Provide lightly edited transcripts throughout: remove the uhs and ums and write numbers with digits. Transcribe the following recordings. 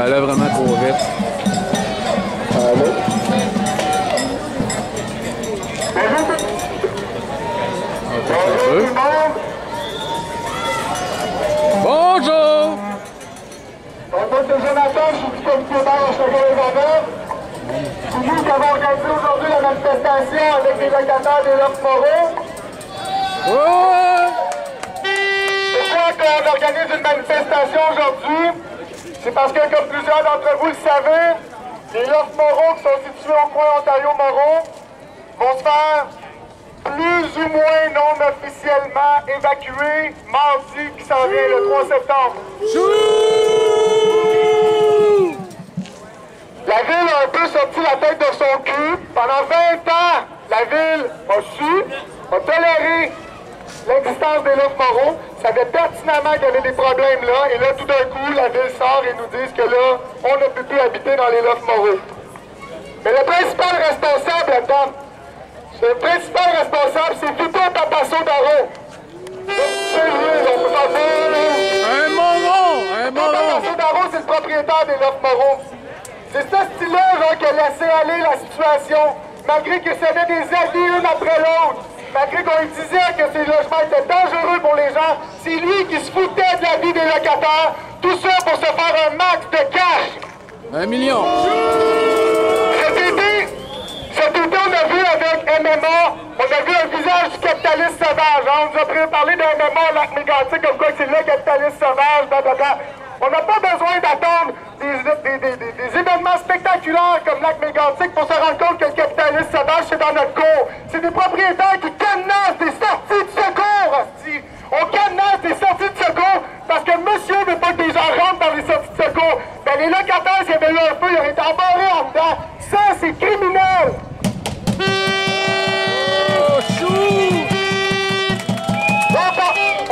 ça allait vraiment trop vite. Bonjour! Bonjour, c'est Jonathan, je suis du comité d'art à Chagall-les-Vendeurs. C'est nous qui avons organisé aujourd'hui la manifestation avec les locataires des Lofts Moreau. Pourquoi on organise une manifestation aujourd'hui? C'est parce que, comme plusieurs d'entre vous le savez, les Lofts Moreau qui sont situés au coin Ontario-Moreau vont se faire plus ou moins non officiellement évacués mardi qui s'en vient le 3 septembre. La ville a un peu sorti la tête de son cul. Pendant 20 ans, la ville a toléré l'existence des Lofts Moreau, savait pertinemment qu'il y avait des problèmes là, et là, tout d'un coup, la ville sort et nous dit que là, on ne peut plus habiter dans les Lofts Moreau. Mais le principal responsable là-dedans, c'est Vito Papasso-Darro. Un moron! Un moron! Papasso-Darro, c'est le propriétaire des Lofts Moreau. C'est ce style-là qui a laissé aller la situation, malgré qu'il savait des avis une après l'autre. Malgré qu'on lui disait que ces logements étaient dangereux pour les gens, c'est lui qui se foutait de la vie des locataires. Tout ça pour se faire un max de cash. 1 million. Cet été, on a vu avec MMA, on a vu un visage du capitaliste sauvage. Hein? On nous a parlé d'un MMA au Lac-Mégantic, comme quoi c'est le capitaliste sauvage, blablabla. On n'a pas besoin d'attendre des événements spectaculaires comme Lac-Mégantic pour se rendre compte que le capitaliste sauvage, c'est dans notre cour. C'est des propriétaires qui cadenassent des sorties de secours, hostie. On cadenasse des sorties de secours parce que monsieur ne veut pas que des gens rentrent dans les sorties de secours. Ben, les locataires, s'il y avait eu un feu, ils auraient été embarrés en dedans. Ça, c'est criminel!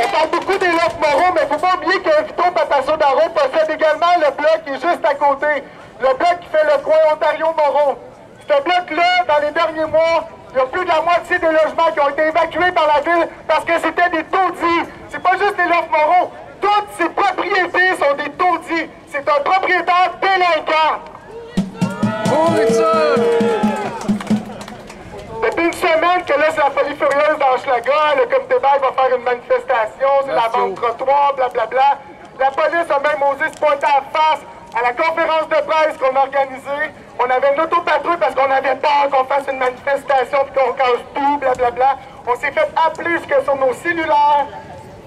On parle beaucoup des Lofts Moreau, mais il ne faut pas oublier que Vito Papasso-Darro possède également le bloc qui est juste à côté. Le bloc qui fait le coin Ontario-Moreau. Ce bloc-là, dans les derniers mois, il y a plus de la moitié des logements qui ont été évacués par la ville parce que c'était des taudis. C'est pas juste les Lofts Moreau. Toutes ces propriétés sont des taudis. C'est un propriétaire délinquant. Depuis une semaine que là, c'est la folie furieuse dans Hochelaga, le comité bail va faire une manifestation, c'est la vente trottoir, blablabla. La police a même osé se pointer en face à la conférence de presse qu'on a organisée. On avait une autopatrouille parce qu'on avait peur qu'on fasse une manifestation et qu'on casse tout, blablabla. On s'est fait appeler jusque sur nos cellulaires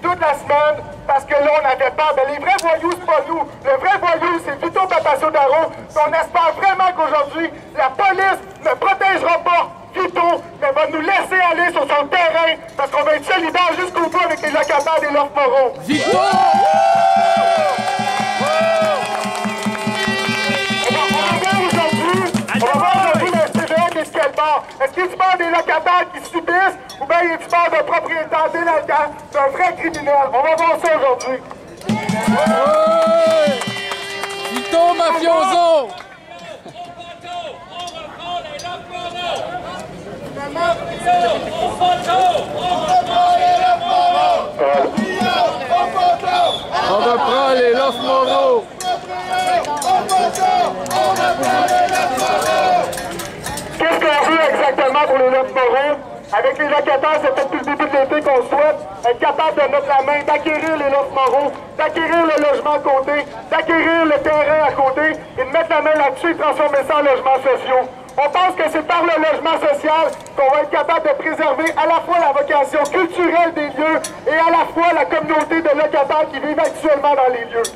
toute la semaine parce que là, on avait peur. Ben, les vrais voyous, c'est pas nous. Le vrai voyou, c'est Vito Papasso-Darro. On espère vraiment qu'aujourd'hui, la police ne protégera pas Vito, mais va nous laisser aller sur son terrain parce qu'on va être solidaires jusqu'au bout avec les locataires des Lofts Moreau. Vito! On va voir aujourd'hui le CVM et ce qu'elle part. Est-ce qu'il se parle des locataires qui subissent ou bien il se parle d'un propriétaire délinquant, d'un vrai criminel? On va voir ça aujourd'hui. Vito Mafioso! On reprend les Lofts Moreau! Qu'est-ce qu'on veut exactement pour les Lofts Moreau? Avec les locataires, c'est depuis le début de l'été qu'on souhaite être capable de mettre la main, d'acquérir les Lofts Moreau, d'acquérir le logement à côté, d'acquérir le terrain à côté et de mettre la main là-dessus et transformer ça en logements sociaux. On pense que c'est par le logement social qu'on va être capable de préserver à la fois la vocation culturelle des lieux et à la fois la communauté de locataires qui vivent actuellement dans les lieux.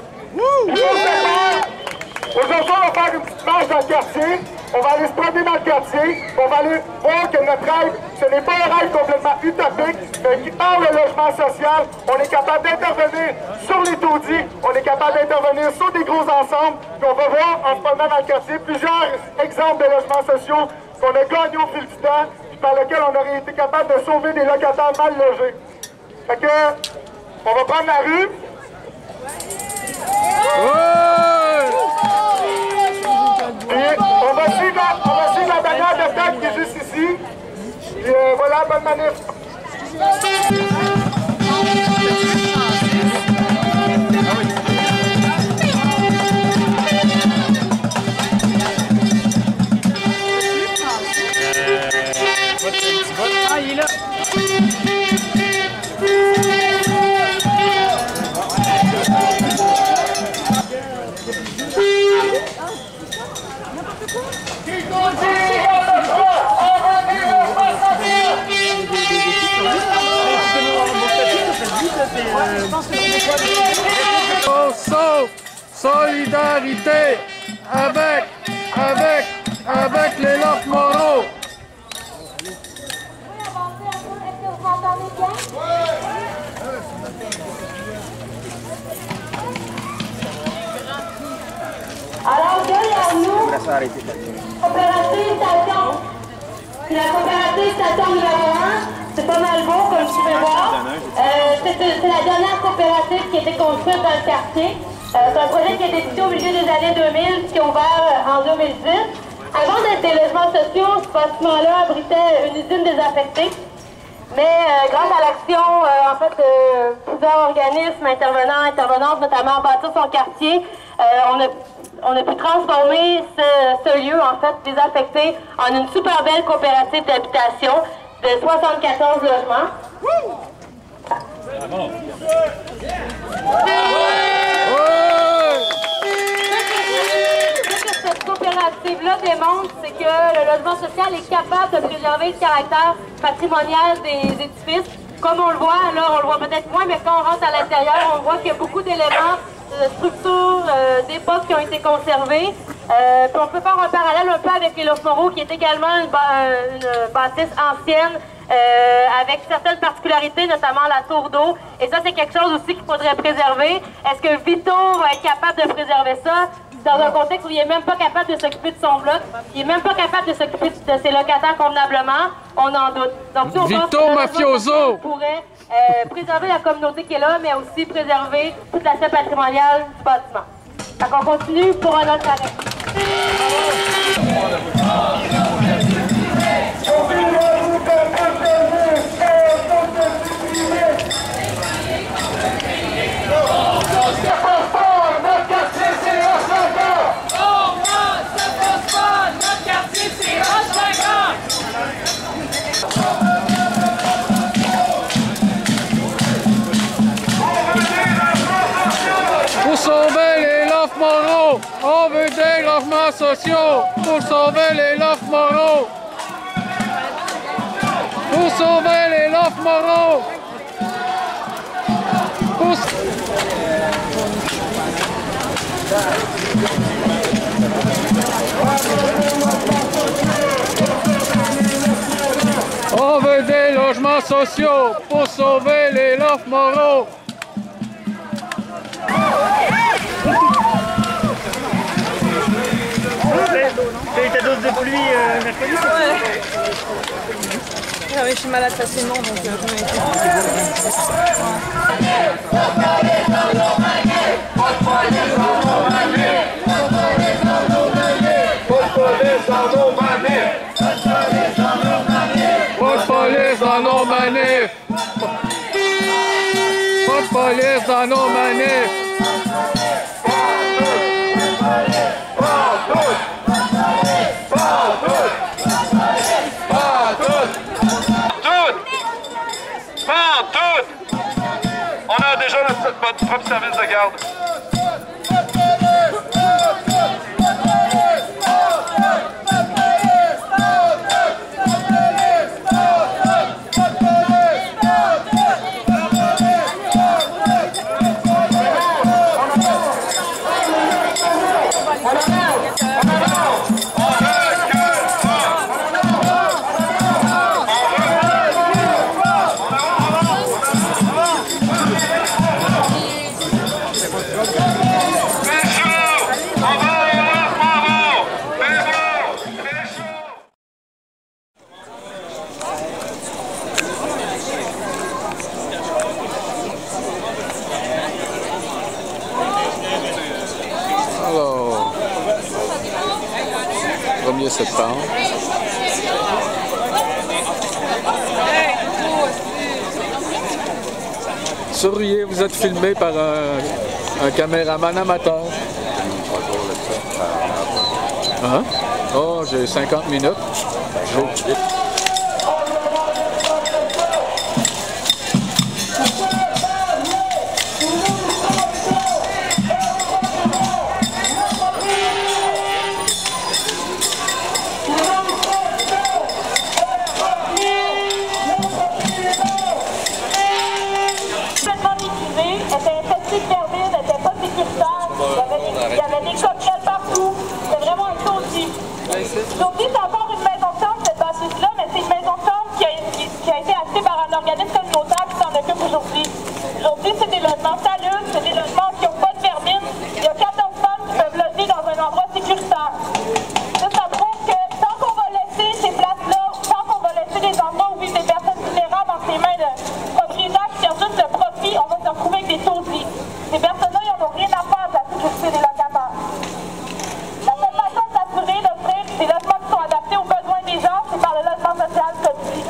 Aujourd'hui, on va faire une petite marche dans le quartier. On va aller se promener dans le quartier. On va aller voir que notre rêve, ce n'est pas un rêve complètement utopique, mais qui, par le logement social, on est capable d'intervenir sur les taudis, on est capable d'intervenir sur des gros ensembles. Puis on va voir, en se promenant dans le quartier, plusieurs exemples de logements sociaux qu'on a gagnés au fil du temps, puis par lesquels on aurait été capable de sauver des locataires mal logés. Fait que, on va prendre la rue. Et on va suivre la bannière de tête qui est juste ici. Et voilà, bonne manif. solidarité avec les Lofts Moreau. Alors, derrière nous, coopérative station. C'est la coopérative station numéro 1. C'est pas mal beau, comme tu peux voir. C'est la dernière coopérative qui a été construite dans le quartier. C'est un projet qui a été édité au milieu des années 2000, qui a ouvert en 2010. Avant d'être des logements sociaux, ce bâtiment-là abritait une usine désaffectée. Mais grâce à l'action, plusieurs organismes intervenantes, notamment Bâtir son quartier, on a pu transformer ce lieu, en fait, désaffecté, en une super belle coopérative d'habitation de 74 logements. Ce que cette coopérative-là démontre, c'est que le logement social est capable de préserver le caractère patrimonial des édifices. Comme on le voit, là, on le voit peut-être moins, mais quand on rentre à l'intérieur, on voit qu'il y a beaucoup d'éléments, de structures d'époque qui ont été conservées. Puis on peut faire un parallèle un peu avec les Lofts Moreau, qui est également une bâtisse ancienne, avec certaines particularités, notamment la tour d'eau. Et ça, c'est quelque chose aussi qu'il faudrait préserver. Est-ce que Vito va être capable de préserver ça dans un contexte où il n'est même pas capable de s'occuper de son bloc? Il n'est même pas capable de s'occuper de ses locataires convenablement? On en doute. Donc, si on Vito Mafioso pourrait préserver la communauté qui est là, mais aussi préserver tout l'aspect patrimonial du bâtiment. Donc, on continue pour un autre arrêt. Pour sauver les Lofts Moreau, on veut des logements sociaux. Pour sauver les Lofts Moreau. Pour sauver les Lofts Moreau. On veut des logements sociaux pour sauver les Lofts Moreau. T'as eu ta dose de pluie mercredi? Ouais. Ah oui, je suis malade facilement, donc je m'ai été... Pas de police dans nos manifs! Pas de police dans nos manifs! On a déjà notre propre service de garde. Alors, 1er septembre. Souriez, vous êtes filmé par un caméraman amateur. Hein? Oh, j'ai 50 minutes. Était infecté de vermine, n'était pas sécuritaire, il y avait des organisme communautaire qui s'en occupe aujourd'hui. Aujourd'hui, c'est des logements salubres, c'est des logements qui n'ont pas de vermine. Il y a 14 femmes qui peuvent loger dans un endroit sécuritaire. Ça prouve que tant qu'on va laisser ces places-là, tant qu'on va laisser des endroits où vivent des personnes vulnérables entre les mains de propriétaires qui cherchent juste le profit, on va se retrouver avec des taudis. Ces personnes-là, ils n'en ont rien à faire de la sécurité des locataires. La seule façon de s'assurer d'offrir des logements qui sont adaptés aux besoins des gens, c'est par le logement social comme ici.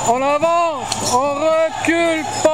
On avance, on recule pas.